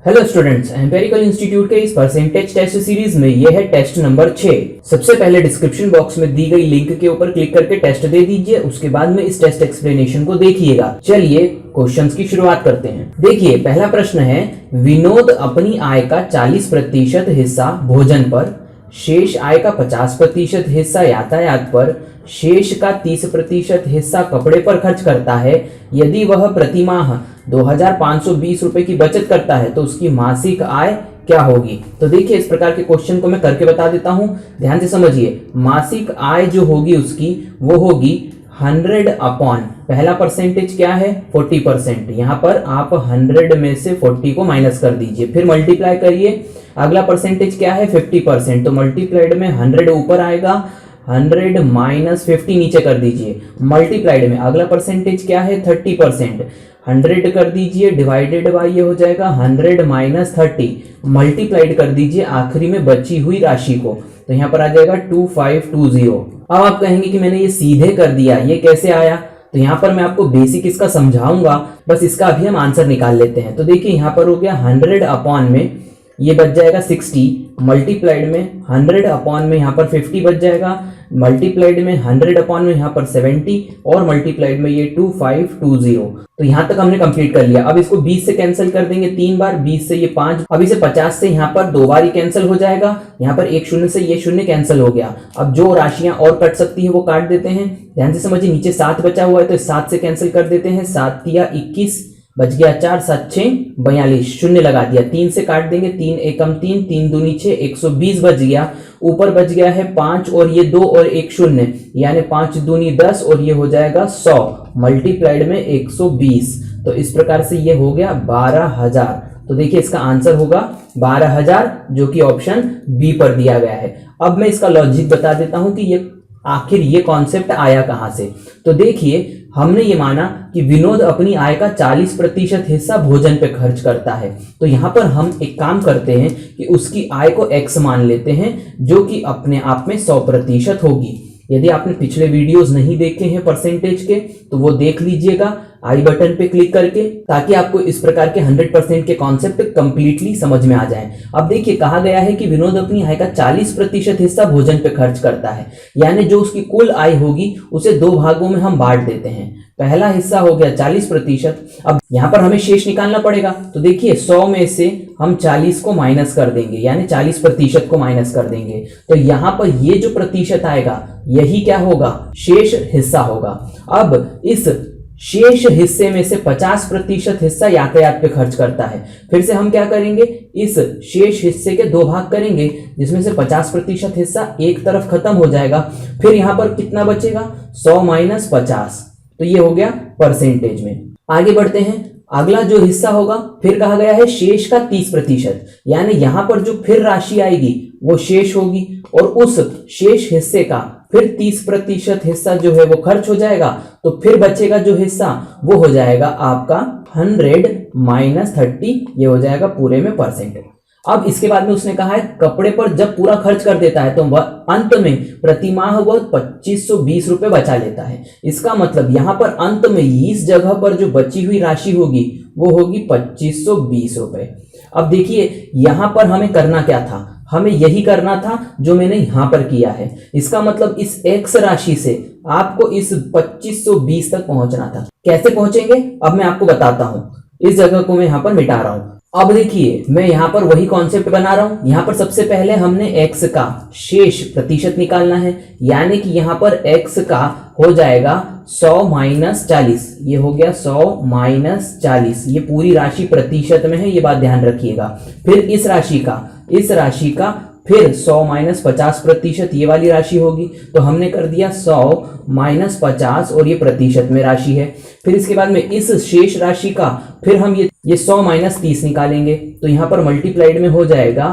Hello students, empirical institute के इस percentage test series में यह है टेस्ट नंबर 6। सबसे पहले डिस्क्रिप्शन बॉक्स में दी गई लिंक के ऊपर क्लिक करके टेस्ट दे दीजिए, उसके बाद में इस टेस्ट एक्सप्लेनेशन को देखिएगा। चलिए क्वेश्चंस की शुरुआत करते हैं। देखिए पहला प्रश्न है, विनोद अपनी आय का 40% हिस्सा भोजन पर, शेष आय का 50% हिस्सा यातायात पर, शेष का 30% हिस्सा कपड़े पर खर्च करता है। यदि वह प्रति माह 2520 रुपए की बचत करता है तो उसकी मासिक आय क्या होगी। तो देखिए इस प्रकार के क्वेश्चन को मैं करके बता देता हूं, ध्यान से समझिए। मासिक आय जो होगी उसकी वो होगी 100 अपॉन, पहला परसेंटेज क्या है 40%, यहां पर आप 100 में से 40 को माइनस कर दीजिए, फिर मल्टीप्लाई करिए। अगला परसेंटेज क्या है 50%, तो मल्टीप्लाइड में 100 ऊपर आएगा, 100 माइनस 50 नीचे कर दीजिए। मल्टीप्लाइड में अगला परसेंटेज क्या है 30%, 100 कर दीजिए डिवाइडेड बाय ये हो जाएगा 100 माइनस 30, मल्टीप्लाइड कर दीजिए आखिरी में बची हुई राशि को, तो यहां पर आ जाएगा 2520। अब आप कहेंगे कि मैंने ये सीधे कर दिया, ये कैसे आया? तो यहाँ पर मैं आपको बेसिक इसका समझाऊंगा, बस इसका अभी हम आंसर निकाल लेते हैं। तो देखिए यहाँ पर हो गया 100 अपॉन में ये बच जाएगा 60, मल्टीप्लाइड में 100 अपॉन में यहाँ पर 50 बच जाएगा, मल्टीप्लाइड में 100 अपॉन में यहाँ पर 70 और मल्टीप्लाइड में ये 2520। तो यहाँ तक हमने कंप्लीट कर लिया। अब इसको 20 से कैंसिल कर देंगे 3 बार, 20 से ये 5, अब इसे 50 से यहाँ पर 2 बार ही कैंसिल हो जाएगा, यहाँ पर एक शून्य से ये शून्य कैंसिल हो गया। अब जो राशियां और कट सकती है वो काट देते हैं, ध्यान से समझिए। नीचे 7 बचा हुआ है तो 7 से कैंसिल कर देते हैं, 7 या 21 बच गया 4, 7 6 42, शून्य लगा दिया, 3 से काट देंगे, 3 एकम 3, 3 दूनी 6, 120 बच गया। ऊपर बच गया है 5 और ये 2 और एक शून्य, यानी 5 दूनी 10 और ये हो जाएगा 100, मल्टीप्लाइड में 120। तो इस प्रकार से ये हो गया 12,000। तो देखिए इसका आंसर होगा 12,000, जो कि ऑप्शन बी पर दिया गया है। अब मैं इसका लॉजिक बता देता हूं कि ये आखिर ये कॉन्सेप्ट आया कहां से। तो देखिए हमने ये माना कि विनोद अपनी आय का 40% हिस्सा भोजन पे खर्च करता है, तो यहां पर हम एक काम करते हैं कि उसकी आय को x मान लेते हैं, जो कि अपने आप में 100% होगी। यदि आपने पिछले वीडियोस नहीं देखे हैं परसेंटेज के तो वो देख लीजिएगा आई बटन पे क्लिक करके, ताकि आपको इस प्रकार के 100% के कॉन्सेप्ट कंप्लीटली समझ में आ जाए। अब देखिए कहा गया है कि विनोद अपनी आय का 40% हिस्सा भोजन पे खर्च करता है, यानी जो उसकी कुल आय होगी उसे 2 भागों में हम बांट देते हैं। पहला हिस्सा हो गया 40%। अब यहां पर हमें शेष निकालना पड़ेगा, तो देखिए 100 में से हम 40 को माइनस कर देंगे, यानी 40% को माइनस कर देंगे, तो यहां पर ये जो प्रतिशत आएगा यही क्या होगा, शेष हिस्सा होगा। अब इस शेष हिस्से में से 50% हिस्सा यातायात पे खर्च करता है। फिर से हम क्या करेंगे, इस शेष हिस्से के 2 भाग करेंगे, जिसमें से 50% हिस्सा एक तरफ खत्म हो जाएगा। फिर यहां पर कितना बचेगा 100 माइनस 50, तो ये हो गया परसेंटेज में। आगे बढ़ते हैं, अगला जो हिस्सा होगा फिर कहा गया है शेष का 30%, यानी यहां पर जो फिर राशि आएगी वो शेष होगी, और उस शेष हिस्से का फिर 30% हिस्सा जो है वो खर्च हो जाएगा, तो फिर बचेगा जो हिस्सा वो हो जाएगा आपका 100 माइनस 30, ये हो जाएगा पूरे में परसेंटेज। अब इसके बाद में उसने कहा है कपड़े पर जब पूरा खर्च कर देता है तो वह अंत में प्रति माह वह 2520 रुपए बचा लेता है। इसका मतलब यहां पर अंत में इस जगह पर जो बची हुई राशि होगी वो होगी 2520 रुपए। अब देखिए यहां पर हमें करना क्या था, हमें यही करना था जो मैंने यहां पर किया है। इसका मतलब इस x राशि से आपको इस 2520 तक पहुंचना था। कैसे पहुंचेंगे अब मैं आपको बताता हूं। इस जगह को मैं यहां पर मिटा रहा हूं। अब देखिए मैं यहां पर वही कॉन्सेप्ट बना रहा हूं। यहां पर सबसे पहले हमने x का शेष प्रतिशत निकालना है, यानी कि यहां पर x का हो जाएगा 100 माइनस 40, ये हो गया 100 माइनस 40, ये पूरी राशि प्रतिशत में है, ये बात ध्यान रखिएगा। फिर इस राशि का फिर 100 माइनस 50%, ये वाली राशि होगी, तो हमने कर दिया 100 माइनस 50 और ये प्रतिशत में राशि है। फिर इसके बाद में इस शेष राशि का फिर हम ये 100 माइनस 30 निकालेंगे, तो यहां पर मल्टीप्लाइड में हो जाएगा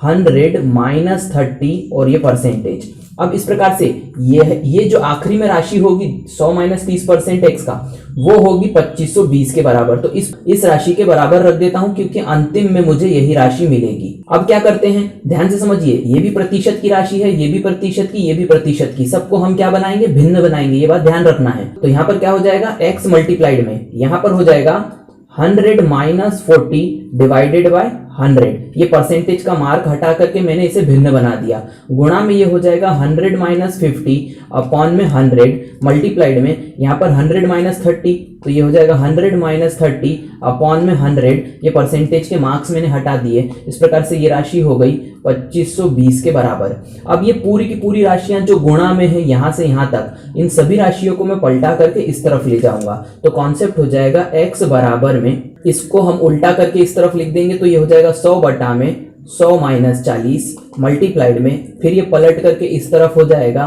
100 माइनस 30 और ये परसेंटेज। अब इस प्रकार से ये जो आखिरी में राशि होगी 100 माइनस 30% x का वो होगी 2520 के बराबर। तो इस राशि के बराबर रख देता हूं, क्योंकि अंतिम में मुझे यही राशि मिलेगी। अब क्या करते हैं, ध्यान से समझिए, ये भी प्रतिशत की राशि है, ये भी प्रतिशत की, ये भी प्रतिशत की, सबको हम क्या बनाएंगे, भिन्न बनाएंगे, ये बात ध्यान रखना है। तो यहाँ पर क्या हो जाएगा x मल्टीप्लाइड में, यहाँ पर हो जाएगा 100 माइनस 40 डिवाइडेड बाय 100। ये परसेंटेज का मार्क हटा करके मैंने इसे भिन्न बना दिया। गुणा में ये हो जाएगा 100 माइनस 50 अपॉन में 100, मल्टीप्लाइड में यहाँ पर 100 माइनस 30, तो ये हो जाएगा 100 माइनस 30 अपॉन में 100। ये परसेंटेज के मार्क्स मैंने हटा दिए। इस प्रकार से ये राशि हो गई 2520 के बराबर। अब ये पूरी की पूरी राशियां जो गुणा में है यहाँ से यहाँ तक, इन सभी राशियों को मैं पलटा करके इस तरफ ले जाऊंगा। तो कॉन्सेप्ट हो जाएगा x बराबर में, इसको हम उल्टा करके इस तरफ लिख देंगे तो ये हो जाएगा 100 बटा में 100 माइनस 40 मल्टीप्लाइड में, फिर ये पलट करके इस तरफ हो जाएगा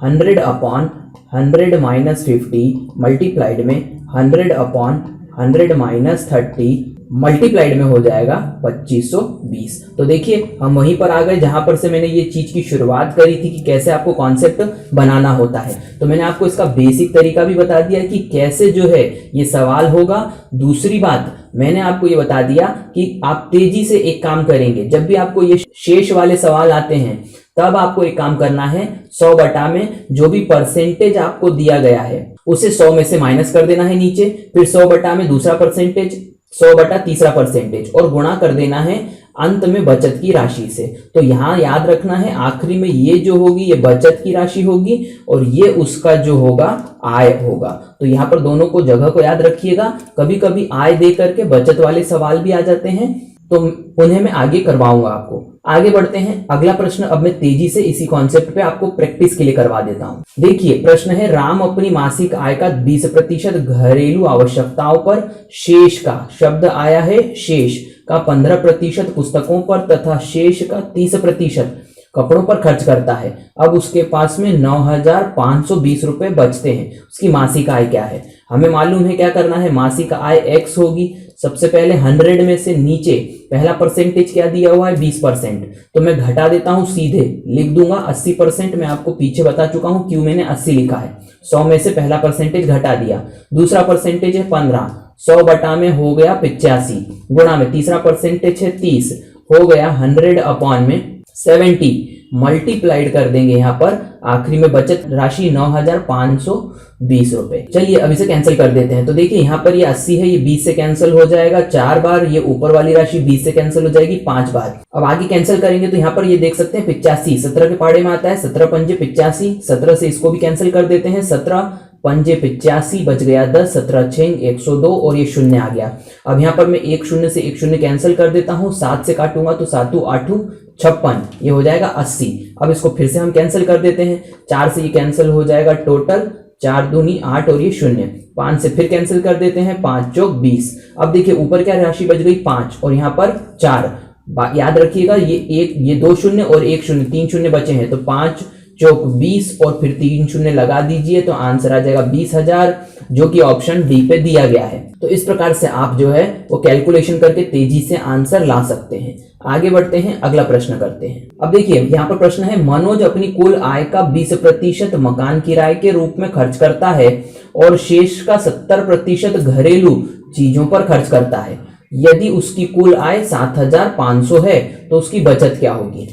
100 अपॉन 100 माइनस 50 मल्टीप्लाइड में 100 अपॉन 100 माइनस 30 मल्टीप्लाइड में हो जाएगा 2520। तो देखिए हम वहीं पर आ गए जहां पर से मैंने ये चीज की शुरुआत करी थी कि कैसे आपको कॉन्सेप्ट बनाना होता है। तो मैंने आपको इसका बेसिक तरीका भी बता दिया कि कैसे जो है ये सवाल होगा। दूसरी बात मैंने आपको ये बता दिया कि आप तेजी से एक काम करेंगे, जब भी आपको ये शेष वाले सवाल आते हैं तब आपको एक काम करना है, 100 बटा में जो भी परसेंटेज आपको दिया गया है उसे 100 में से माइनस कर देना है नीचे, फिर 100 बटा में दूसरा परसेंटेज, 100 बटा तीसरा परसेंटेज और गुणा कर देना है अंत में बचत की राशि से। तो यहां याद रखना है आखिरी में ये जो होगी ये बचत की राशि होगी और ये उसका जो होगा आय होगा। तो यहाँ पर दोनों को जगह को याद रखिएगा। कभी कभी आय दे करके बचत वाले सवाल भी आ जाते हैं, तो उन्हें मैं आगे करवाऊंगा आपको। आगे बढ़ते हैं। अगला प्रश्न अब मैं तेजी से इसी कॉन्सेप्ट पे आपको प्रैक्टिस के लिए करवा देता हूं। देखिए प्रश्न है, राम अपनी मासिक आय का 20% घरेलू आवश्यकताओं पर, शेष का शब्द आया है शेष का 15% पुस्तकों पर तथा शेष का 30% कपड़ों पर खर्च करता है। अब उसके पास में 9520 रुपए बचते हैं। उसकी मासिक आय क्या है? हमें मालूम है क्या करना है, मासिक आय x होगी। सबसे पहले 100 में से नीचे पहला परसेंटेज क्या दिया हुआ है 20%, तो मैं घटा देता हूं, सीधे लिख दूंगा 80%। मैं आपको पीछे बता चुका हूं क्यों मैंने 80 लिखा है। 100 में से पहला परसेंटेज घटा दिया, दूसरा परसेंटेज है 15, 100 बटा में हो गया 85, गुणा में तीसरा परसेंटेज है 30, हो गया 100 अपॉन में 70, मल्टीप्लाइड कर देंगे यहाँ पर, आखिरी में बचत राशि 9520 रुपए। चलिए अब इसे कैंसिल कर देते हैं। तो देखिए यहाँ पर ये 80 है, ये 20 से कैंसिल हो जाएगा 4 बार, ये ऊपर वाली राशि 20 से कैंसिल हो जाएगी 5 बार। अब आगे कैंसिल करेंगे तो यहाँ पर ये देख सकते हैं 85 17 के पाड़े में आता है, 17 पंजे 85, 17 से इसको भी कैंसिल कर देते हैं, 17 पंजे 85 बच गया 10, 17 छेंग 102 और ये शून्य आ गया। अब यहाँ पर मैं एक शून्य से एक शून्य कैंसिल कर देता हूँ, 7 से काटूंगा तो 7 8 56, ये हो जाएगा 80। अब इसको फिर से हम कैंसिल कर देते हैं, 4 से ये कैंसिल हो जाएगा, टोटल 4 दूनी 8 और ये शून्य, 5 से फिर कैंसिल कर देते हैं, 5 चौक 20। अब देखिए ऊपर क्या राशि बच गई 5 और यहाँ पर 4। याद रखिएगा ये 2 शून्य और 1 शून्य, 3 शून्य बचे हैं, तो 5 चौक 20 और फिर 3 शून्य लगा दीजिए तो आंसर आ जाएगा 20,000, जो कि ऑप्शन डी पे दिया गया है। तो इस प्रकार से आप जो है वो कैलकुलेशन करके तेजी से आंसर ला सकते हैं। आगे बढ़ते हैं, अगला प्रश्न करते हैं। अब देखिए यहाँ पर प्रश्न है, मनोज अपनी कुल आय का 20% मकान किराए के रूप में खर्च करता है और शेष का 70% घरेलू चीजों पर खर्च करता है। यदि उसकी कुल आय 7500 है तो उसकी बचत क्या होगी?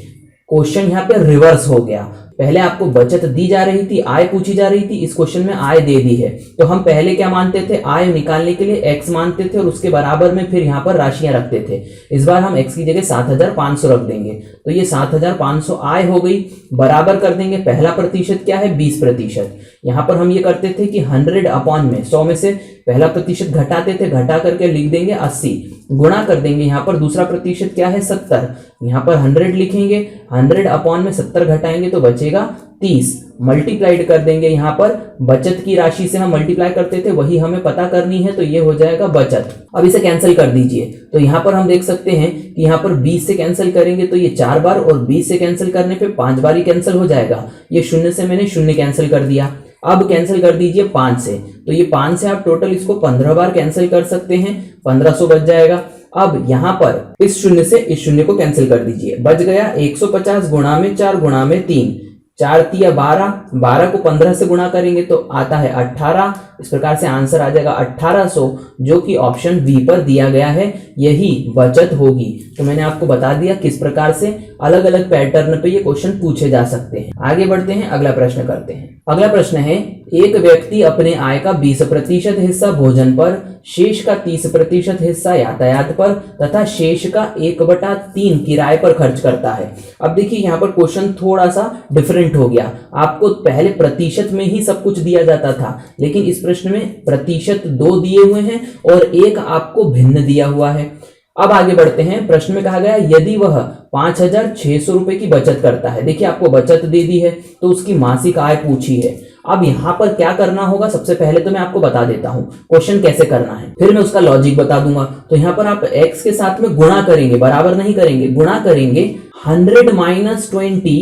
क्वेश्चन यहाँ पे रिवर्स हो गया। पहले आपको बचत दी जा रही थी, आय पूछी जा रही थी, इस क्वेश्चन में आय दे दी है। तो हम पहले क्या मानते थे, आय निकालने के लिए x मानते थे और उसके बराबर में फिर यहाँ पर राशियां रखते थे। इस बार हम x की जगह 7500 रख देंगे, तो ये 7500 आय हो गई, बराबर कर देंगे पहला प्रतिशत क्या है 20%। यहाँ पर हम ये करते थे कि 100 अपॉन में 100 में से पहला प्रतिशत घटाते थे, घटा करके लिख देंगे 80, गुणा कर देंगे यहाँ पर दूसरा प्रतिशत क्या है 70, यहाँ पर 100 लिखेंगे, 100 अपॉन में 70 घटाएंगे तो बचेगा 30, मल्टीप्लाइड कर देंगे यहाँ पर बचत की राशि से हम मल्टीप्लाई करते थे, वही हमें पता करनी है, तो ये हो जाएगा बचत। अब इसे कैंसिल कर दीजिए, तो यहाँ पर हम देख सकते हैं कि यहाँ पर 20 से कैंसिल करेंगे तो ये 4 बार और 20 से कैंसिल करने पे 5 बार ही कैंसिल हो जाएगा। ये शून्य से मैंने शून्य कैंसिल कर दिया। अब कैंसिल कर दीजिए 5 से, तो ये 5 से आप टोटल इसको 15 बार कैंसिल कर सकते हैं, 1500 बच जाएगा। अब यहाँ पर इस शून्य से इस शून्य को कैंसिल कर दीजिए, बच गया 150 गुणा में 4 गुणा में 3, 4 तिया 12, 12 को 15 से गुणा करेंगे तो आता है 18, इस प्रकार से आंसर आ जाएगा 1800, जो कि ऑप्शन बी पर दिया गया है, यही बचत होगी। तो मैंने आपको बता दिया किस प्रकार से अलग अलग पैटर्न पे ये क्वेश्चन पूछे जा सकते हैं। आगे बढ़ते हैं, अगला प्रश्न करते हैं। अगला प्रश्न है, एक व्यक्ति अपने आय का 20% हिस्सा भोजन पर, शेष का 30% हिस्सा यातायात पर तथा शेष का 1/3 किराए पर खर्च करता है। अब देखिए यहाँ पर क्वेश्चन थोड़ा सा डिफरेंट हो गया। आपको पहले प्रतिशत में ही सब कुछ दिया जाता था, लेकिन इस प्रश्न में प्रतिशत 2 दिए हुए हैं और 1 आपको भिन्न दिया हुआ है। अब आगे बढ़ते हैं। प्रश्न में कहा गया यदि वह 5600 रुपए की बचत करता है। देखिए आपको बचत दे दी है तो उसकी मासिक आय पूछी है। अब यहां पर क्या करना होगा, सबसे पहले तो मैं आपको बता देता हूं क्वेश्चन कैसे करना है, फिर मैं उसका लॉजिक बता दूंगा। तो यहां पर आप x के साथ में गुणा करेंगे, बराबर नहीं करेंगे, गुणा करेंगे 100 - 20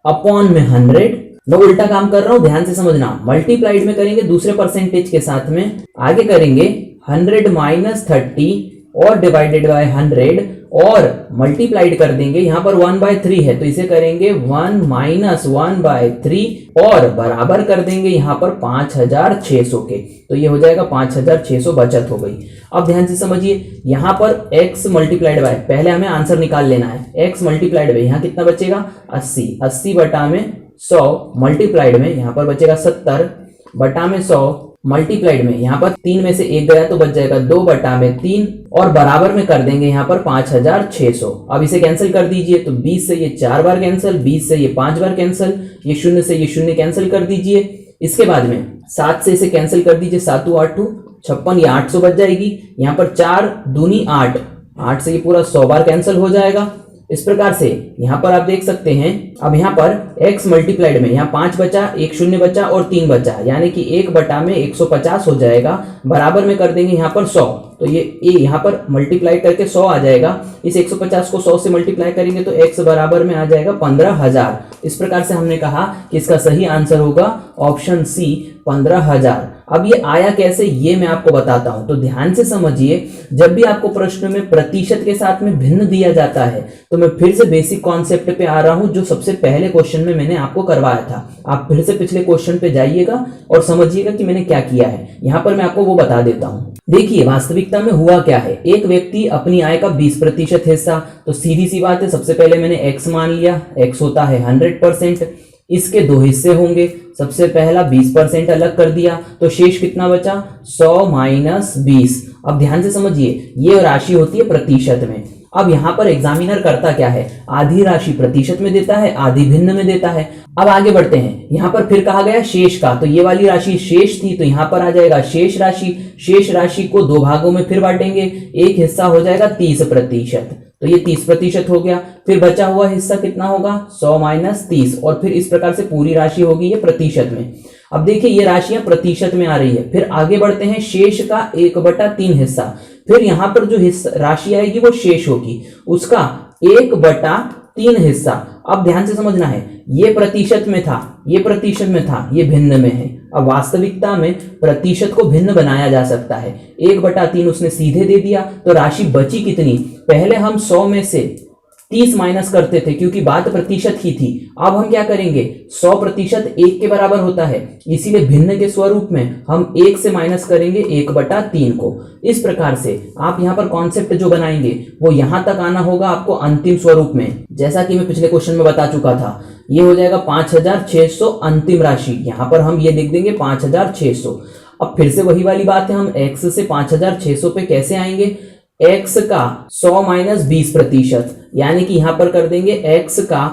अपॉन में 100। मैं उल्टा काम कर रहा हूं, ध्यान से समझना। मल्टीप्लाइड में करेंगे दूसरे परसेंटेज के साथ में, आगे करेंगे 100 - 30 और डिवाइडेड बाय 100 और मल्टीप्लाइड कर देंगे। यहां पर 1/3 है तो इसे करेंगे 1 - 1/3 और बराबर कर देंगे यहां पर 5600 के। तो ये हो जाएगा 5600 बचत हो गई। अब ध्यान से समझिए, यहां पर x मल्टीप्लाइड बाय, पहले हमें आंसर निकाल लेना है। x मल्टीप्लाइड बाय यहां कितना बचेगा 80, 80 बटा में 100 मल्टीप्लाइड में यहां पर बचेगा 70 बटा में 100 मल्टीप्लाइड में यहां पर 3 में से 1 गया तो बच जाएगा 2 बटा में 3 और बराबर में कर देंगे यहां पर 5600। अब इसे कैंसिल कर दीजिए तो 20 से ये 4 बार कैंसिल, 20 से ये 5 बार कैंसिल, ये 0 से ये 0 कैंसिल कर दीजिए। इसके बाद में 7 से इसे कैंसिल कर दीजिए, 7 × 8 = 56, ये 800 बच जाएगी। यहाँ पर 4 दूनी 8, 8 से ये पूरा 100 बार कैंसिल हो जाएगा। इस प्रकार से यहाँ पर आप देख सकते हैं। अब यहाँ पर x मल्टीप्लाइड में यहाँ 5 बचा, 1 0 बचा और 3 बचा, यानी कि 1 बटा में 150 हो जाएगा। बराबर में कर देंगे यहाँ पर 100, तो ये यहाँ पर मल्टीप्लाई करके 100 आ जाएगा। इस 150 को 100 से मल्टीप्लाई करेंगे तो x बराबर में आ जाएगा 15000। इस प्रकार से हमने कहा कि इसका सही आंसर होगा ऑप्शन सी 15000। अब ये आया कैसे, ये मैं आपको बताता हूं, तो ध्यान से समझिए। जब भी आपको प्रश्न में प्रतिशत के साथ में भिन्न दिया जाता है तो मैं फिर से बेसिक कॉन्सेप्ट पे आ रहा हूं, जो सबसे पहले क्वेश्चन में मैंने आपको करवाया था। आप फिर से पिछले क्वेश्चन पे जाइएगा और समझिएगा कि मैंने क्या किया है। यहां पर मैं आपको वो बता देता हूं। देखिए वास्तविकता में हुआ क्या है, एक व्यक्ति अपनी आय का 20% हिस्सा, तो सीधी सी बात है, सबसे पहले मैंने x मान लिया, x होता है 100%। इसके 2 हिस्से होंगे, सबसे पहला 20% अलग कर दिया तो शेष कितना बचा 100 - 20। अब ध्यान से समझिए, ये राशि होती है प्रतिशत में। अब यहां पर एग्जामिनर करता क्या है, आधी राशि प्रतिशत में देता है, आधी भिन्न में देता है। अब आगे बढ़ते हैं। यहां पर फिर कहा गया शेष का, तो ये वाली राशि शेष थी तो यहां पर आ जाएगा शेष राशि। शेष राशि को 2 भागों में फिर बांटेंगे, एक हिस्सा हो जाएगा 30%, तो ये 30% हो गया। फिर बचा हुआ हिस्सा कितना होगा 100 - 30 और फिर इस प्रकार से पूरी राशि होगी ये प्रतिशत में। अब देखिए ये राशियां प्रतिशत में आ रही है। फिर आगे बढ़ते हैं, शेष का 1/3 हिस्सा, फिर यहां पर जो हिस्सा राशि आएगी वो शेष होगी, उसका 1/3 हिस्सा। अब ध्यान से समझना है, ये प्रतिशत में था, ये प्रतिशत में था, ये भिन्न में है। अब वास्तविकता में प्रतिशत को भिन्न बनाया जा सकता है। 1/3 उसने सीधे दे दिया तो राशि बची कितनी, पहले हम 100 में से 30 माइनस करते थे क्योंकि बात प्रतिशत की थी। अब हम क्या करेंगे, 100% 1 के बराबर होता है, इसीलिए भिन्न के स्वरूप में हम 1 से माइनस करेंगे 1/3 को। इस प्रकार से आप यहाँ पर कॉन्सेप्ट जो बनाएंगे वो यहां तक आना होगा आपको अंतिम स्वरूप में, जैसा कि मैं पिछले क्वेश्चन में बता चुका था। ये हो जाएगा 5600 अंतिम राशि, यहां पर हम ये लिख देंगे 5600। अब फिर से वही वाली बात है, हम x से 5600 पे कैसे आएंगे, x का 100 - 20%, यानी कि यहां पर कर देंगे x का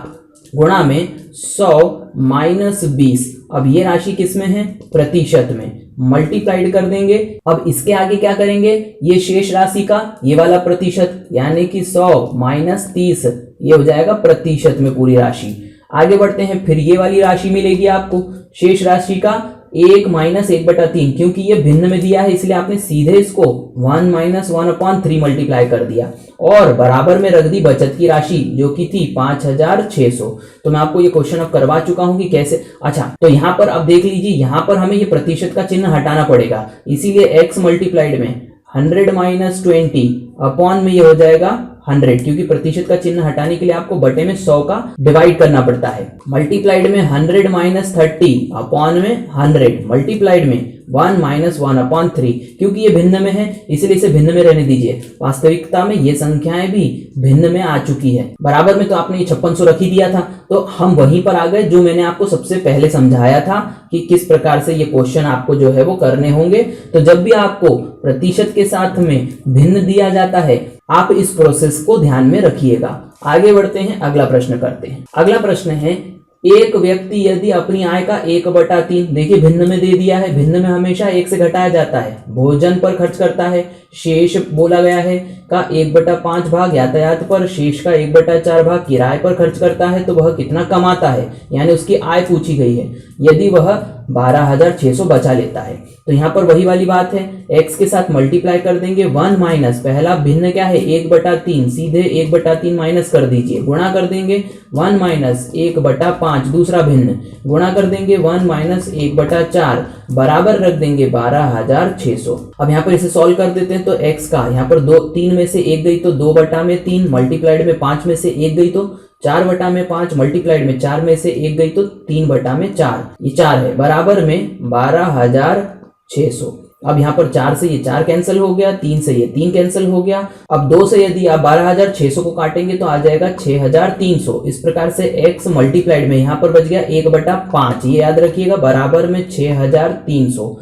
गुणा में 100 - 20। अब ये राशि किस में है, प्रतिशत में, मल्टीप्लाइड कर देंगे। अब इसके आगे क्या करेंगे, ये शेष राशि का ये वाला प्रतिशत, यानी कि 100 - 30, ये हो जाएगा प्रतिशत में पूरी राशि। आगे बढ़ते हैं, फिर ये वाली राशि मिलेगी आपको, शेष राशि का 1 - 1/3, क्योंकि ये भिन्न में दिया है इसलिए आपने सीधे इसको 1 - 1/3 मल्टीप्लाई कर दिया और बराबर में रख दी बचत की राशि जो कि थी 5600। तो मैं आपको ये क्वेश्चन अब करवा चुका हूं कि कैसे। अच्छा, तो यहां पर अब देख लीजिए, यहां पर हमें ये प्रतिशत का चिन्ह हटाना पड़ेगा, इसीलिए x मल्टीप्लाइड में 100 - 20 अपॉन में ये हो जाएगा 100, क्योंकि प्रतिशत का चिन्ह हटाने के लिए आपको बटे में 100 का डिवाइड करना पड़ता है। मल्टीप्लाइड में 100 माइनस 30 अपॉन में 100, मल्टीप्लाइड में 1 माइनस 1/3, क्योंकि ये भिन्न में है इसलिए इसे भिन्न में रहने दीजिए। वास्तविकता में ये संख्याएं भी भिन्न में आ चुकी है। बराबर में तो आपने ये 5600 रख ही दिया था, तो हम वहीं पर आ गए जो मैंने आपको सबसे पहले समझाया था कि किस प्रकार से ये क्वेश्चन आपको जो है वो करने होंगे। तो जब भी आपको प्रतिशत के साथ में भिन्न दिया जाता है, आप इस प्रोसेस को ध्यान में रखिएगा। आगे बढ़ते हैं, अगला प्रश्न करते हैं। अगला प्रश्न है, एक व्यक्ति यदि अपनी आय का 1/3, देखिए भिन्न में दे दिया है, भिन्न में हमेशा 1 से घटाया जाता है, भोजन पर खर्च करता है, शेष बोला गया है का 1/5 भाग यातायात पर, शेष का 1/4 भाग किराए पर खर्च करता है, तो वह कितना कमाता है, यानी उसकी आय पूछी गई है। यदि वह 12,600 बचा लेता है, तो यहाँ पर वही वाली बात है, x के साथ मल्टीप्लाई कर देंगे, 1 माइनस पहला भिन्न क्या है 1/3, सीधे 1/3 माइनस कर दीजिए, गुणा कर देंगे 1 माइनस 1/5, दूसरा भिन्न गुणा कर देंगे 1 माइनस 1/4, बराबर रख देंगे 12,600। अब यहाँ पर इसे सॉल्व कर देते हैं, तो x का यहाँ पर 3 में से 1 गई तो 2/3, मल्टीप्लाइड में 5 में से 1 गई तो 4/5, मल्टीप्लाइड में 4 में से 1 गई तो 3/4, ये 4 है, बराबर में 12,600। अब यहाँ पर 4 से ये 4 कैंसिल हो गया, 3 से ये 3 कैंसिल हो गया। अब 2 से यदि आप 12,600 को काटेंगे तो आ जाएगा 6,300। इस प्रकार से x मल्टीप्लाइड में यहाँ पर बच गया 1/5, ये याद रखिएगा, बराबर में 6,300।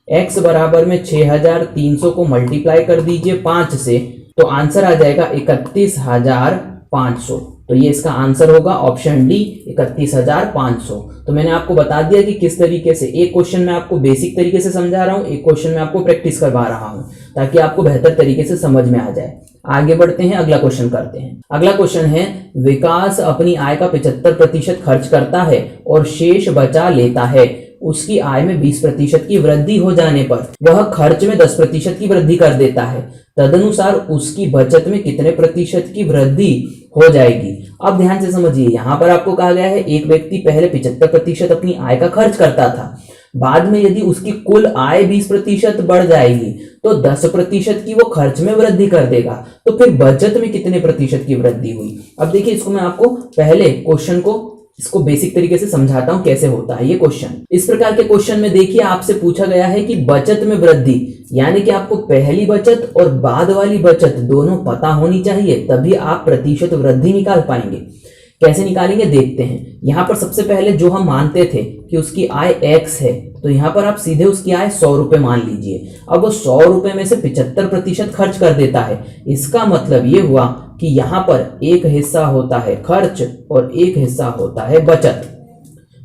x बराबर में 6,300 को मल्टीप्लाई कर दीजिए 5 से, तो आंसर आ जाएगा 31,500। तो ये इसका आंसर होगा ऑप्शन डी, 31,500। तो मैंने आपको बता दिया कि किस तरीके से, एक क्वेश्चन में आपको बेसिक तरीके से समझा रहा हूँ, एक क्वेश्चन में आपको प्रैक्टिस करवा रहा हूँ, ताकि आपको बेहतर तरीके से समझ में आ जाए। आगे बढ़ते हैं, अगला क्वेश्चन करते हैं। अगला क्वेश्चन है, विकास अपनी आय का 75% खर्च करता है और शेष बचा लेता है। उसकी आय में 20% की वृद्धि हो जाने पर वह खर्च में 10% की वृद्धि कर देता है। तदनुसार उसकी बचत में कितने प्रतिशत की वृद्धि हो जाएगी। अब ध्यान से समझिए, यहाँ पर आपको कहा गया है एक व्यक्ति पहले 75% अपनी आय का खर्च करता था, बाद में यदि उसकी कुल आय 20% बढ़ जाएगी तो 10% की वो खर्च में वृद्धि कर देगा, तो फिर बचत में कितने प्रतिशत की वृद्धि हुई। अब देखिए, इसको मैं आपको पहले क्वेश्चन को इसको बेसिक तरीके से समझाता हूं कैसे होता है ये क्वेश्चन। इस प्रकार के क्वेश्चन में देखिए आपसे पूछा गया है कि बचत में वृद्धि, यानी कि आपको पहली बचत और बाद वाली बचत दोनों पता होनी चाहिए, तभी आप प्रतिशत वृद्धि निकाल पाएंगे। कैसे निकालेंगे देखते हैं। यहाँ पर सबसे पहले जो हम मानते थे कि उसकी आय x है, तो यहाँ पर आप सीधे उसकी आय 100 रुपए मान लीजिए। अब वो 100 रुपए में से 75% खर्च कर देता है, इसका मतलब ये हुआ कि यहाँ पर एक हिस्सा होता है खर्च और एक हिस्सा होता है बचत।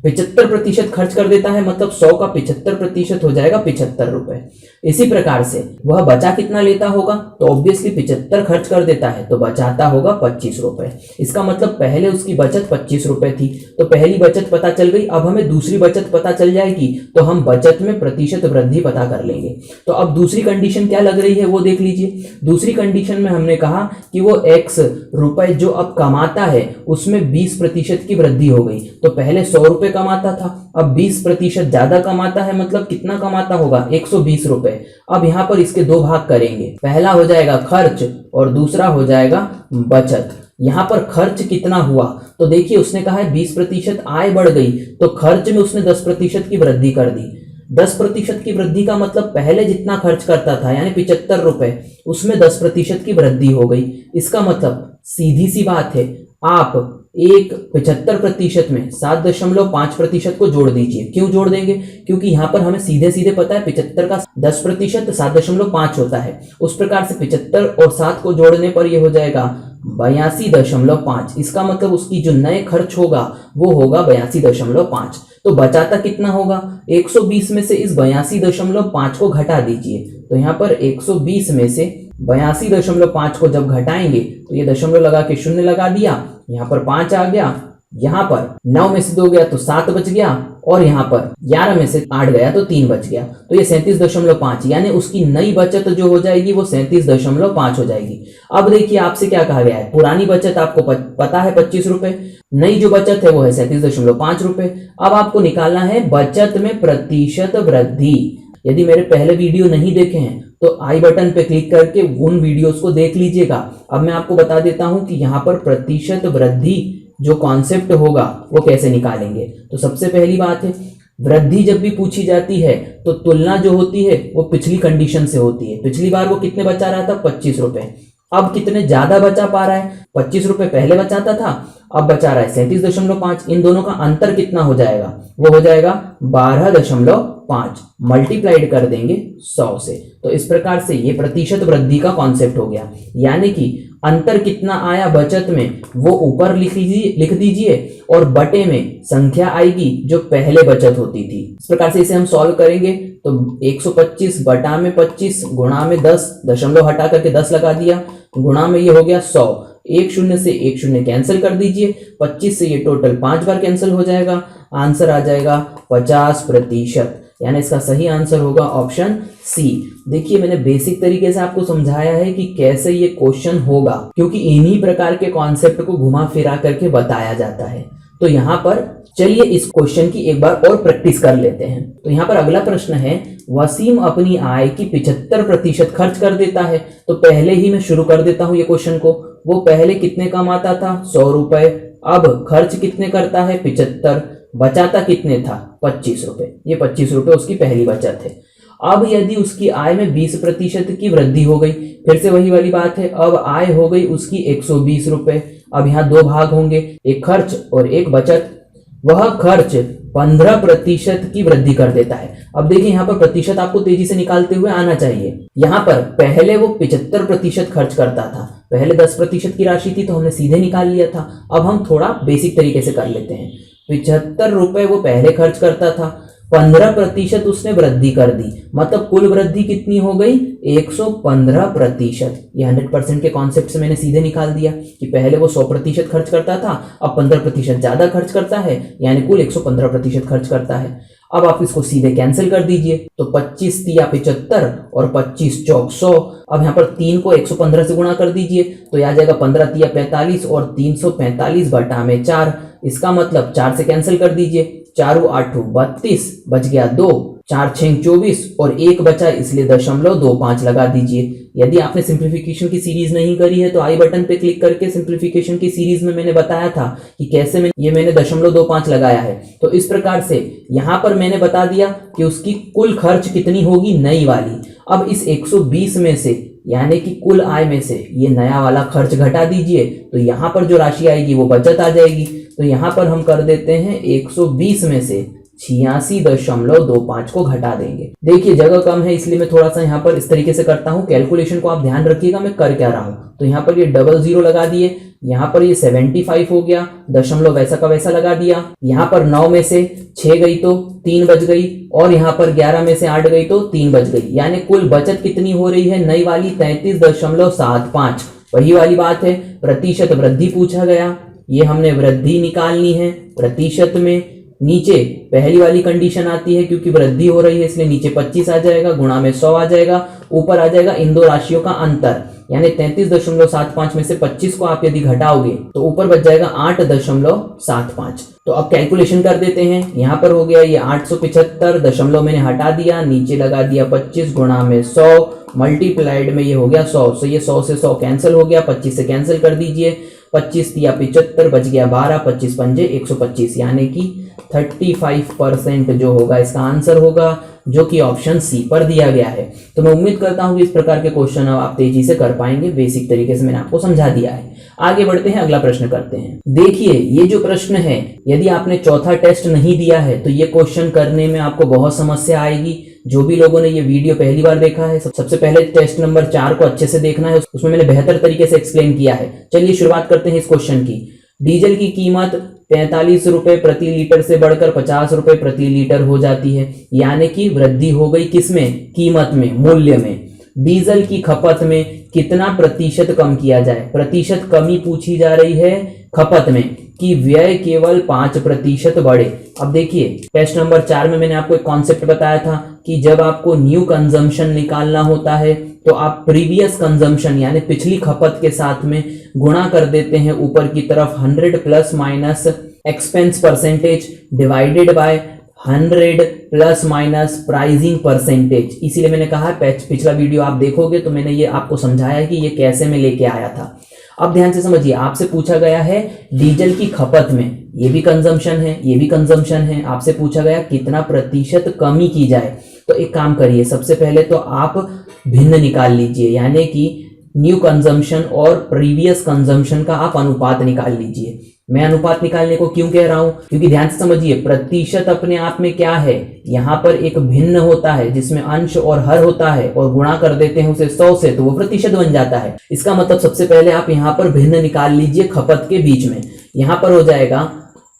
75% खर्च कर देता है, मतलब 100 का 75% हो जाएगा 75 रुपए। इसी प्रकार से वह बचा कितना लेता होगा, तो ऑब्वियसली 75 खर्च कर देता है तो बचाता होगा 25 रुपए। इसका मतलब पहले उसकी बचत 25 रुपए थी, तो पहली बचत पता चल गई। अब हमें दूसरी बचत पता चल जाएगी, तो हम बचत में प्रतिशत वृद्धि पता कर लेंगे। तो अब दूसरी कंडीशन क्या लग रही है वो देख लीजिए। दूसरी कंडीशन में हमने कहा कि वो x रुपए जो अब कमाता है उसमें 20% की वृद्धि हो गई। तो पहले 100 रुपए कमाता था, अब 20% ज्यादा कमाता है, मतलब कितना कमाता होगा 120 रुपए। अब यहाँ पर इसके दो भाग करेंगे, पहला हो जाएगा खर्च और दूसरा हो जाएगा बचत। यहाँ पर खर्च कितना हुआ, तो देखिए उसने कहा है 20% आय बढ़ गई, तो खर्च में उसने 10% की वृद्धि कर दी। 10% की वृद्धि का मतलब पहले जितना खर्च करता था यानी 75 रुपए, उसमें 10% की वृद्धि हो गई। इसका मतलब सीधी सी बात है, आप एक 75% में 7.5% को जोड़ दीजिए। क्यों जोड़ देंगे, क्योंकि यहाँ पर हमें सीधे सीधे पता है 75 का 10% 7.5 होता है। उस प्रकार से 75 और 7 को जोड़ने पर यह हो जाएगा 82.5। इसका मतलब उसकी जो नए खर्च होगा वो होगा 82.5। तो बचाता कितना होगा, 120 में से इस 82.5 को घटा दीजिए। तो यहाँ पर 120 में से 82.5 को जब घटाएंगे तो ये दशमलव लगा के शून्य लगा दिया, यहाँ पर 5 आ गया, यहाँ पर 9 में से 2 गया तो 7 बच गया, और यहाँ पर 11 में से 8 गया तो 3 बच गया। तो ये 37.5, यानी उसकी नई बचत जो हो जाएगी वो 37.5 हो जाएगी। अब देखिए आपसे क्या कहा गया है, पुरानी बचत आपको पता है 25 रुपए, नई जो बचत है वो है 37.5 रुपए। अब आपको निकालना है बचत में प्रतिशत वृद्धि। यदि मेरे पहले वीडियो नहीं देखे हैं तो आई बटन पे क्लिक करके उन वीडियोस को देख लीजिएगा। अब मैं आपको बता देता हूं कि यहाँ पर प्रतिशत वृद्धि जो कॉन्सेप्ट होगा वो कैसे निकालेंगे। तो सबसे पहली बात है, वृद्धि जब भी पूछी जाती है तो तुलना जो होती है वो पिछली कंडीशन से होती है। पिछली बार वो कितने बचा रहा था, 25 रुपए। अब कितने ज्यादा बचा पा रहा है, 25 रुपए पहले बचाता था, अब बचा रहा है 37.5। इन दोनों का अंतर कितना हो जाएगा, वो हो जाएगा 12.5, मल्टीप्लाइड कर देंगे 100 से। तो इस प्रकार से ये प्रतिशत वृद्धि का कॉन्सेप्ट हो गया। यानी कि अंतर कितना आया बचत में वो ऊपर लिख दीजिए और बटे में संख्या आएगी जो पहले बचत होती थी। इस प्रकार से इसे हम सॉल्व करेंगे तो 125 बटा में 25 गुणा में 10, दशमलव हटा करके 10 लगा दिया, गुणा में ये हो गया 100। एक शून्य से एक शून्य कैंसिल कर दीजिए, 25 से ये टोटल 5 बार कैंसिल हो जाएगा, आंसर आ जाएगा 50%। यानी इसका सही आंसर होगा ऑप्शन सी। देखिए मैंने बेसिक तरीके से आपको समझाया है कि कैसे ये क्वेश्चन होगा, क्योंकि इन्हीं प्रकार के कॉन्सेप्ट को घुमा फिरा करके बताया जाता है। तो यहाँ पर चलिए इस क्वेश्चन की एक बार और प्रैक्टिस कर लेते हैं। तो यहाँ पर अगला प्रश्न है, वसीम अपनी आय की 75% खर्च कर देता है। तो पहले ही मैं शुरू कर देता हूँ ये क्वेश्चन को। वो पहले कितने कमाता था, 100 रुपए, अब खर्च कितने करता है, 75, बचाता कितने था, 25 रुपए। ये 25 रुपए उसकी पहली बचत है। अब यदि उसकी आय में 20% की वृद्धि हो गई, फिर से वही वाली बात है, अब आय हो गई उसकी 120 रुपए। अब यहाँ दो भाग होंगे, एक खर्च और एक बचत। वह खर्च 15% की वृद्धि कर देता है। अब देखिए यहाँ पर प्रतिशत आपको तेजी से निकालते हुए आना चाहिए। यहाँ पर पहले वो 75% खर्च करता था, पहले 10% की राशि थी तो हमने सीधे निकाल लिया था। अब हम थोड़ा बेसिक तरीके से कर लेते हैं। 75 रुपए वो पहले खर्च करता था, 15% उसने वृद्धि कर दी, मतलब कुल वृद्धि कितनी हो गई, 115%। ये 100% के कॉन्सेप्ट से मैंने सीधे निकाल दिया कि पहले वो 100% खर्च करता था, अब 15% ज्यादा खर्च करता है, यानी कुल 115% खर्च करता है। अब आप इसको सीधे कैंसिल कर दीजिए, तो 25 तिया 75 और 25 चौक 100। अब यहाँ पर 3 को 115 से गुणा कर दीजिए, तो यह आ जाएगा 15 तिया 45 और 345 बटा में 4। इसका मतलब 4 से कैंसिल कर दीजिए, 4 8 32, बच गया 2, 4 6 24 और 1 बचा, इसलिए 0.25 लगा दीजिए। यदि आपने सिंप्लीफिकेशन की सीरीज नहीं करी है तो आई बटन पे क्लिक करके सिंप्लीफिकेशन की सीरीज में मैंने बताया था कि कैसे मैंने 0.25 लगाया है। तो इस प्रकार से यहाँ पर मैंने बता दिया कि उसकी कुल खर्च कितनी होगी, नई वाली। अब इस 120 में से यानी कि कुल आय में से ये नया वाला खर्च घटा दीजिए, तो यहाँ पर जो राशि आएगी वो बचत आ जाएगी। तो यहाँ पर हम कर देते हैं 120 में से 86.25 को घटा देंगे। देखिए जगह कम है इसलिए मैं थोड़ा सा यहाँ पर इस तरीके से करता हूँ। कैलकुलेशन को आप ध्यान रखिएगा मैं कर क्या रहा हूँ। तो यहाँ पर ये 00 लगा दिए, यहाँ पर ये 75 हो गया, दशमलव वैसा का वैसा लगा दिया। यहाँ पर 9 में से 6 गई तो 3 बच गई, और यहाँ पर 11 में से 8 गई तो 3 बच गई। यानी कुल बचत कितनी हो रही है नई वाली, 33.75। वही वाली बात है, प्रतिशत वृद्धि पूछा गया, ये हमने वृद्धि निकालनी है। प्रतिशत में नीचे पहली वाली कंडीशन आती है क्योंकि वृद्धि हो रही है इसलिए नीचे 25 आ जाएगा, गुणा में 100 आ जाएगा, ऊपर आ जाएगा इन दो राशियों का अंतर, यानी 33.75 में से 25 को आप यदि घटाओगे तो ऊपर बच जाएगा 8.75। तो अब कैलकुलेशन कर देते हैं। यहाँ पर हो गया ये 875, दशमलव मैंने हटा दिया, नीचे लगा दिया 25 गुणा में 100, मल्टीप्लाइड में ये हो गया 100। तो ये 100 से 100 कैंसिल हो गया, 25 से कैंसिल कर दीजिए, 25 तिया 75, बच गया 12, 25 पंजे 125, यानी कि 35% जो होगा इसका आंसर होगा, जो कि ऑप्शन सी पर दिया गया है। तो मैं उम्मीद करता हूं कि इस प्रकार के क्वेश्चन अब आप तेजी से कर पाएंगे। बेसिक तरीके से मैंने आपको समझा दिया है। आगे बढ़ते हैं, अगला प्रश्न करते हैं। देखिए ये जो प्रश्न है, यदि आपने चौथा टेस्ट नहीं दिया है तो ये क्वेश्चन करने में आपको बहुत समस्या आएगी। जो भी लोगों ने ये वीडियो पहली बार देखा है, सबसे पहले टेस्ट नंबर 4 को अच्छे से देखना है, उसमें मैंने बेहतर तरीके से एक्सप्लेन किया है। चलिए शुरुआत करते हैं इस क्वेश्चन की। डीजल की कीमत 45 रुपए प्रति लीटर से बढ़कर 50 रुपए प्रति लीटर हो जाती है, यानी कि वृद्धि हो गई किसमें, कीमत में, मूल्य में। डीजल की खपत में कितना प्रतिशत कम किया जाए, प्रतिशत कमी पूछी जा रही है खपत में, कि व्यय केवल 5% बढ़े। अब देखिए टेस्ट नंबर 4 में मैंने आपको एक कॉन्सेप्ट बताया था कि जब आपको न्यू कंजम्पशन निकालना होता है तो आप प्रीवियस कंजम्पशन यानी पिछली खपत के साथ में गुणा कर देते हैं ऊपर की तरफ 100 plus minus expense percentage divided by 100 plus minus pricing percentage. इसीलिए मैंने कहा पिछला वीडियो आप देखोगे तो मैंने ये आपको समझाया है कि ये कैसे मैं लेके आया था। अब ध्यान से समझिए, आपसे पूछा गया है डीजल की खपत में, ये भी कंजम्पशन है, ये भी कंजम्पशन है। आपसे पूछा गया कितना प्रतिशत कमी की जाए। तो एक काम करिए, सबसे पहले तो आप भिन्न निकाल लीजिए, यानी कि न्यू कंजम्पशन और प्रीवियस कंजम्पशन का आप अनुपात निकाल लीजिए। मैं अनुपात निकालने को क्यों कह रहा हूं, क्योंकि ध्यान से समझिए प्रतिशत अपने आप में क्या है, यहां पर एक भिन्न होता है जिसमें अंश और हर होता है और गुणा कर देते हैं उसे 100 से तो वो प्रतिशत बन जाता है। इसका मतलब सबसे पहले आप यहां पर भिन्न निकाल लीजिए खपत के बीच में। यहां पर हो जाएगा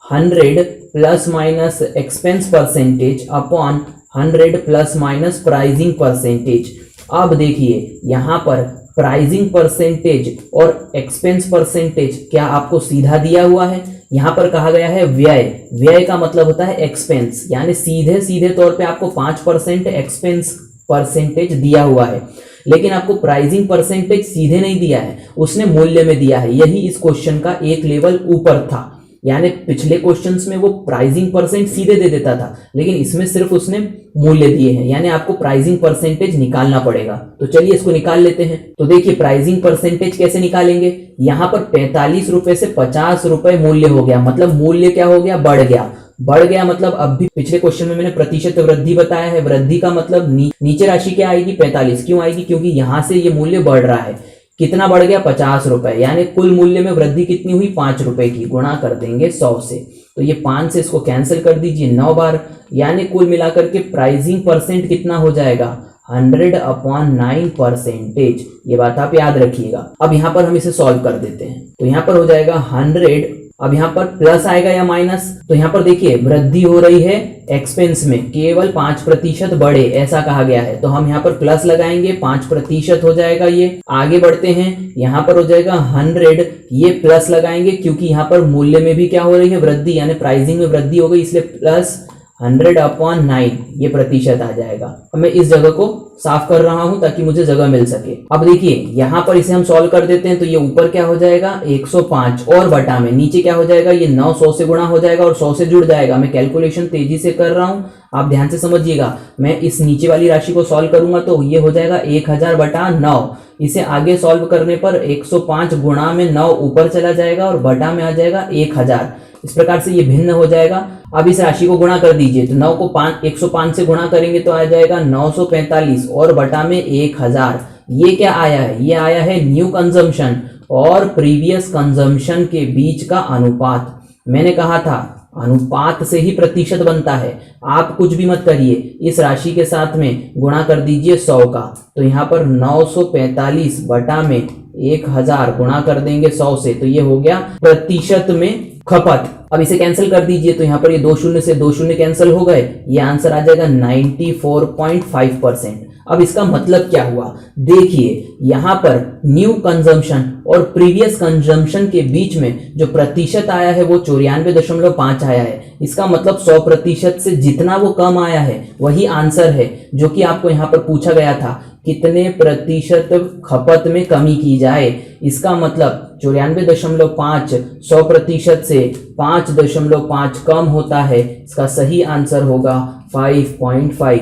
100 plus minus expense percentage upon 100 plus minus pricing percentage. अब देखिए यहां पर प्राइसिंग परसेंटेज और एक्सपेंस परसेंटेज क्या आपको सीधा दिया हुआ है, यहां पर कहा गया है व्यय। व्यय का मतलब होता है एक्सपेंस, यानी सीधे सीधे तौर पे आपको 5% एक्सपेंस परसेंटेज दिया हुआ है, लेकिन आपको प्राइसिंग परसेंटेज सीधे नहीं दिया है, उसने मूल्य में दिया है। यही इस क्वेश्चन का एक लेवल ऊपर था, यानी पिछले क्वेश्चंस में वो प्राइसिंग परसेंट सीधे दे देता था, लेकिन इसमें सिर्फ उसने मूल्य दिए हैं, यानी आपको प्राइसिंग परसेंटेज निकालना पड़ेगा। तो चलिए इसको निकाल लेते हैं। तो देखिए प्राइसिंग परसेंटेज कैसे निकालेंगे, यहां पर 45 रुपए से 50 रुपए मूल्य हो गया, मतलब मूल्य क्या हो गया, बढ़ गया। बढ़ गया मतलब अब भी पिछले क्वेश्चन में मैंने प्रतिशत वृद्धि बताया है, वृद्धि का मतलब नीचे राशि क्या आएगी, 45। क्यों आएगी, क्योंकि यहां से ये मूल्य बढ़ रहा है। कितना बढ़ गया, 50 रुपए, यानी कुल मूल्य में वृद्धि कितनी हुई, 5 रुपए की। गुणा कर देंगे 100 से, तो ये 5 से इसको कैंसिल कर दीजिए 9 बार, यानी कुल मिलाकर के प्राइसिंग परसेंट कितना हो जाएगा, 100/9%। ये बात आप याद रखिएगा। अब यहां पर हम इसे सॉल्व कर देते हैं, तो यहां पर हो जाएगा 100। अब यहां पर प्लस आएगा या माइनस, तो यहां पर देखिए वृद्धि हो रही है एक्सपेंस में, केवल 5% बढ़े ऐसा कहा गया है, तो हम यहां पर प्लस लगाएंगे, 5% हो जाएगा। ये आगे बढ़ते हैं, यहां पर हो जाएगा 100, ये प्लस लगाएंगे क्योंकि यहां पर मूल्य में भी क्या हो रही है, वृद्धि, यानी प्राइसिंग में वृद्धि हो गई, इसलिए प्लस 100/9 ये प्रतिशत आ जाएगा। अब मैं इस जगह को साफ कर रहा हूं ताकि मुझे जगह मिल सके। अब देखिए यहां पर इसे हम सॉल्व कर देते हैं, तो ये ऊपर क्या हो जाएगा 105 और बटा में नीचे क्या हो जाएगा, ये 9 100 से गुणा हो जाएगा और 100 से जुड़ जाएगा। मैं कैलकुलेशन तेजी से कर रहा हूं, आप ध्यान से समझिएगा। मैं इस नीचे वाली राशि को सॉल्व करूंगा तो ये हो जाएगा 1000/9। इसे आगे सॉल्व करने पर 105 गुणा में 9 ऊपर चला जाएगा और बटा में आ जाएगा 1000। इस प्रकार से ये भिन्न हो जाएगा। अब इस राशि को गुणा कर दीजिए, तो 9 को 105 से गुणा करेंगे तो आ जाएगा 945 और बटा में 1000। ये क्या आया है, ये आया है न्यू कंजम्पशन और प्रीवियस कंजम्पशन के बीच का अनुपात। मैंने कहा था अनुपात से ही प्रतिशत बनता है। आप कुछ भी मत करिए, इस राशि के साथ में गुणा कर दीजिए 100 का, तो यहाँ पर 945 बटा में 1000 गुणा कर देंगे 100 से, तो ये हो गया प्रतिशत में खपत। अब इसे कैंसिल कर दीजिए, तो यहाँ पर ये 2 शून्य से 2 शून्य कैंसिल हो गए, ये आंसर आ जाएगा 94.5%। अब इसका मतलब क्या हुआ, देखिए यहां पर न्यू कंजम्पशन और प्रीवियस कंजम्पशन के बीच में जो प्रतिशत आया है वो 94.5 आया है। इसका मतलब 100% से जितना वो कम आया है वही आंसर है, जो कि आपको यहां पर पूछा गया था कितने प्रतिशत खपत में कमी की जाए। इसका मतलब 94.5 100% से 5.5 कम होता है। इसका सही आंसर होगा 5.5।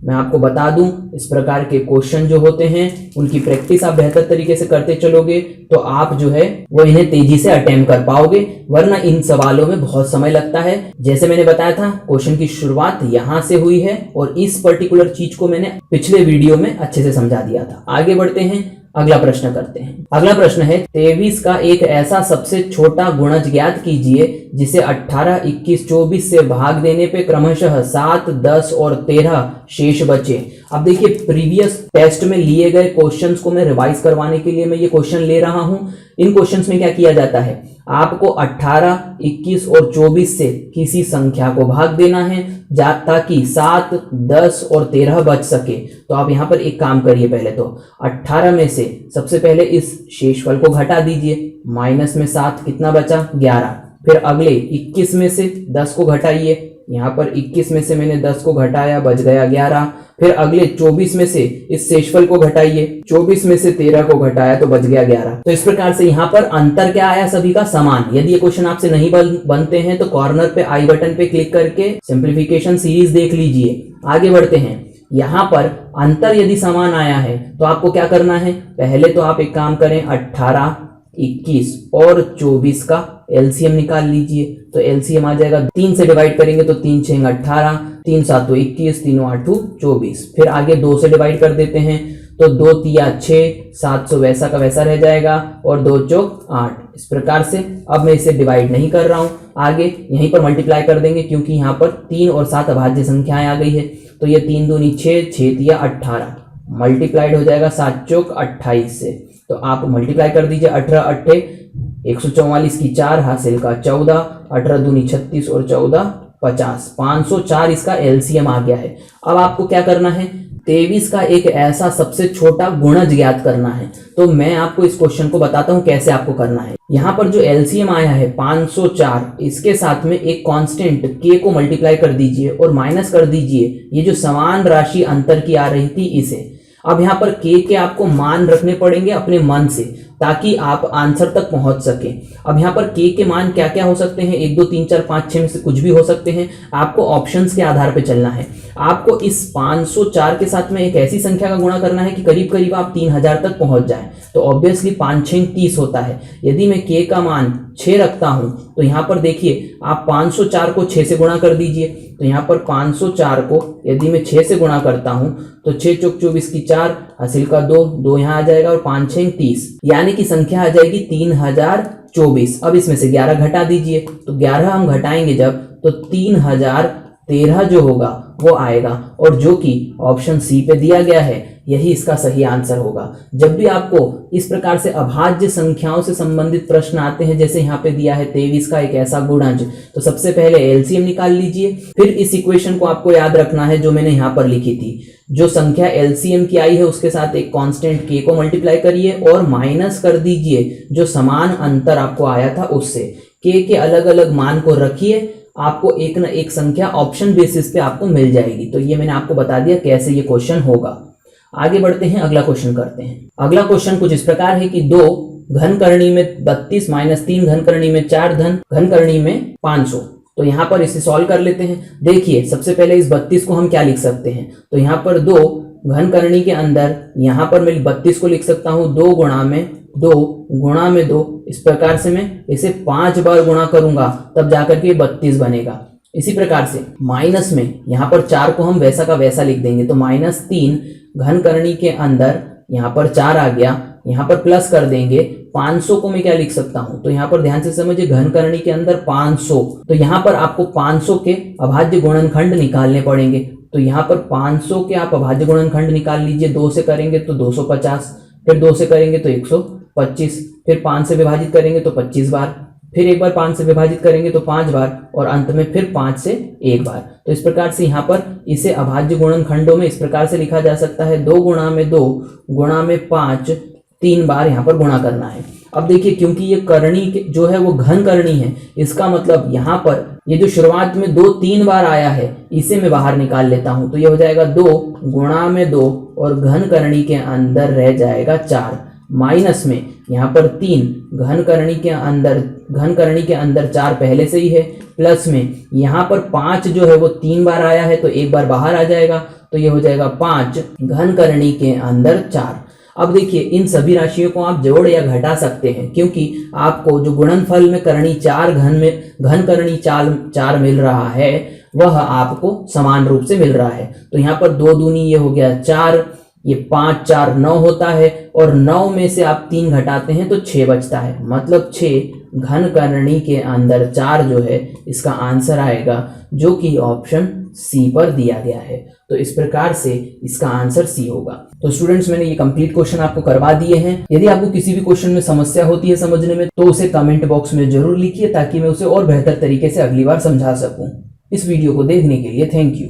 मैं आपको बता दूं, इस प्रकार के क्वेश्चन जो होते हैं उनकी प्रैक्टिस आप बेहतर तरीके से करते चलोगे तो आप जो है वो इन्हें तेजी से अटेम्प्ट कर पाओगे, वरना इन सवालों में बहुत समय लगता है। जैसे मैंने बताया था क्वेश्चन की शुरुआत यहां से हुई है और इस पर्टिकुलर चीज को मैंने पिछले वीडियो में अच्छे से समझा दिया था। आगे बढ़ते हैं, अगला प्रश्न करते हैं। अगला प्रश्न है 23 का एक ऐसा सबसे छोटा गुणज ज्ञात कीजिए जिसे 18, 21, 24 से भाग देने पे क्रमशः 7, 10 और 13 शेष बचे। अब देखिए प्रीवियस टेस्ट में लिए गए क्वेश्चंस को मैं रिवाइज करवाने के लिए मैं ये क्वेश्चन ले रहा हूं। इन क्वेश्चंस में क्या किया जाता है, आपको 18, 21 और 24 से किसी संख्या को भाग देना है ताकि 7, 10 और 13 बच सके। तो आप यहां पर एक काम करिए, पहले तो 18 में से सबसे पहले इस शेषफल को घटा दीजिए, माइनस में 7 कितना बचा 11। फिर अगले 21 में से 10 को घटाइए, यहाँ पर 21 में से मैंने 10 को घटाया, बच गया 11। फिर अगले 24 में से इस शेषफल को घटाइए, 24 में से 13 को घटाया तो बच गया 11। तो इस प्रकार से यहाँ पर अंतर क्या आया, सभी का समान। यदि ये क्वेश्चन आपसे नहीं बनते हैं तो कॉर्नर पे आई बटन पे क्लिक करके सिंप्लीफिकेशन सीरीज देख लीजिए। आगे बढ़ते हैं। यहाँ पर अंतर यदि समान आया है तो आपको क्या करना है, पहले तो आप एक काम करें, 18, 21 और 24 का एलसीएम निकाल लीजिए। तो एलसीएम आ जाएगा, 3 से डिवाइड करेंगे तो 3 6 18, 3 7 21, 3 8 24। फिर आगे 2 से डिवाइड कर देते हैं तो 2 3 6, 700 वैसा का वैसा रह जाएगा और 2 चौक 8। इस प्रकार से अब मैं इसे डिवाइड नहीं कर रहा हूं, आगे यहीं पर मल्टीप्लाई कर देंगे क्योंकि यहाँ पर 3 और 7 अभाज्य संख्याएं आ गई है। तो ये 3 दूनी 6, 6 तिया 18 मल्टीप्लाइड हो जाएगा 7 चौक 28 से। तो आप मल्टीप्लाई कर दीजिए, 18 8 144 की 4 हासिल का 14, 18 दूनी 36 और 14 50, 504 इसका एलसीएम आ गया है। अब आपको क्या करना है, 23 का एक ऐसा सबसे छोटा गुणज ज्ञात करना है। तो मैं आपको इस क्वेश्चन को बताता हूं कैसे आपको करना है। यहाँ पर जो एलसीएम आया है 504, इसके साथ में एक कांस्टेंट k को मल्टीप्लाई कर दीजिए और माइनस कर दीजिए ये जो समान राशि अंतर की आ रही थी इसे। अब यहाँ पर k के आपको मान रखने पड़ेंगे अपने मन से ताकि आप आंसर तक पहुंच सके। अब यहाँ पर k के मान क्या क्या हो सकते हैं, 1 2 3 4 5 6 में से कुछ भी हो सकते हैं। आपको ऑप्शंस के आधार पे चलना है। आपको इस 504 के साथ में एक ऐसी संख्या का गुणा करना है कि करीब करीब आप 3000 तक पहुंच जाए। तो ऑब्वियसली 5 6 30 होता है। यदि मैं k का मान 6 रखता हूं तो यहाँ पर देखिए आप 504 को 6 से गुणा कर दीजिए। तो यहाँ पर 504 को यदि मैं 6 से गुणा करता हूं तो 6 चौक 24 की 4 हासिल का 2, 2 यहाँ आ जाएगा और 5 6 30, यानी कि संख्या आ जाएगी 3024। अब इसमें से 11 घटा दीजिए। तो 11 हम घटाएंगे जब तो 3013 जो होगा वो आएगा और जो कि ऑप्शन सी पे दिया गया है यही इसका सही आंसर होगा। जब भी आपको इस प्रकार से अभाज्य संख्याओं से संबंधित प्रश्न आते हैं, जैसे यहाँ पे दिया है 23 का एक ऐसा गुणज, तो सबसे पहले एलसीएम निकाल लीजिए। फिर इस इक्वेशन को आपको याद रखना है जो मैंने यहाँ पर लिखी थी। जो संख्या एलसीएम की आई है उसके साथ एक कांस्टेंट k को मल्टीप्लाई करिए और माइनस कर दीजिए जो समान अंतर आपको आया था उससे। k के अलग अलग मान को रखिए, आपको एक न एक संख्या ऑप्शन बेसिस पे आपको मिल जाएगी। तो ये मैंने आपको बता दिया कैसे ये क्वेश्चन होगा। आगे बढ़ते हैं, अगला क्वेश्चन करते हैं। अगला क्वेश्चन कुछ इस प्रकार है कि 2 घन करनी में 32 माइनस 3 घन करनी में 4 घन करनी में 500। तो यहाँ पर इसे सॉल्व कर लेते हैं। देखिए सबसे पहले इस 32 को हम क्या लिख सकते हैं, तो यहाँ पर 2 घन करनी के अंदर यहाँ पर मैं 32 को लिख सकता हूँ 2 गुणा में 2। इस प्रकार से मैं इसे 5 बार गुणा करूंगा तब जाकर के 32 बनेगा। इसी प्रकार से माइनस में यहाँ पर 4 को हम वैसा का वैसा लिख देंगे। तो -3 घन करनी के अंदर यहाँ पर 4 आ गया, यहाँ पर प्लस कर देंगे। 500 को मैं क्या लिख सकता हूँ, तो यहाँ पर ध्यान से समझिए, घन करनी के अंदर 500, तो यहाँ पर आपको 500 के अभाज्य गुणनखंड निकालने पड़ेंगे। तो यहाँ पर 500 के आप अभाज्य गुणनखंड निकाल लीजिए। 2 से करेंगे तो 250, फिर 2 से करेंगे तो 125, फिर 5 से विभाजित करेंगे तो 25 बार, फिर एक बार 5 से विभाजित करेंगे तो 5 बार और अंत में फिर 5 से 1 बार। तो इस प्रकार से यहाँ पर इसे अभाज्य गुणनखंडों में इस प्रकार से लिखा जा सकता है 2 गुणा में 2 गुणा में 5, 3 बार यहाँ पर गुणा करना है। अब देखिए क्योंकि ये करनी जो है वो घन करनी है, इसका मतलब यहाँ पर ये जो शुरुआत में 2 3 बार आया है इसे मैं बाहर निकाल लेता हूं। तो ये हो जाएगा 2 गुणा में 2 और घन करनी के अंदर रह जाएगा 4, माइनस में यहाँ पर 3 घन करनी के अंदर 4 पहले से ही है, प्लस में यहाँ पर 5 जो है वो 3 बार आया है तो 1 बार बाहर आ जाएगा। तो ये हो जाएगा 5 घन करनी के अंदर 4। अब देखिए इन सभी राशियों को आप जोड़ या घटा सकते हैं क्योंकि आपको जो गुणनफल में करनी 4 घन करनी 4 मिल रहा है वह आपको समान रूप से मिल रहा है। तो यहाँ पर 2 दूनी ये हो गया 4, ये 5 4 9 होता है और 9 में से आप 3 घटाते हैं तो 6 बचता है, मतलब 6 घन करनी के अंदर 4 जो है इसका आंसर आएगा जो कि ऑप्शन सी पर दिया गया है। तो इस प्रकार से इसका आंसर सी होगा। तो स्टूडेंट्स मैंने ये कंप्लीट क्वेश्चन आपको करवा दिए हैं। यदि आपको किसी भी क्वेश्चन में समस्या होती है समझने में तो उसे कमेंट बॉक्स में जरूर लिखिए ताकि मैं उसे और बेहतर तरीके से अगली बार समझा सकूं। इस वीडियो को देखने के लिए थैंक यू।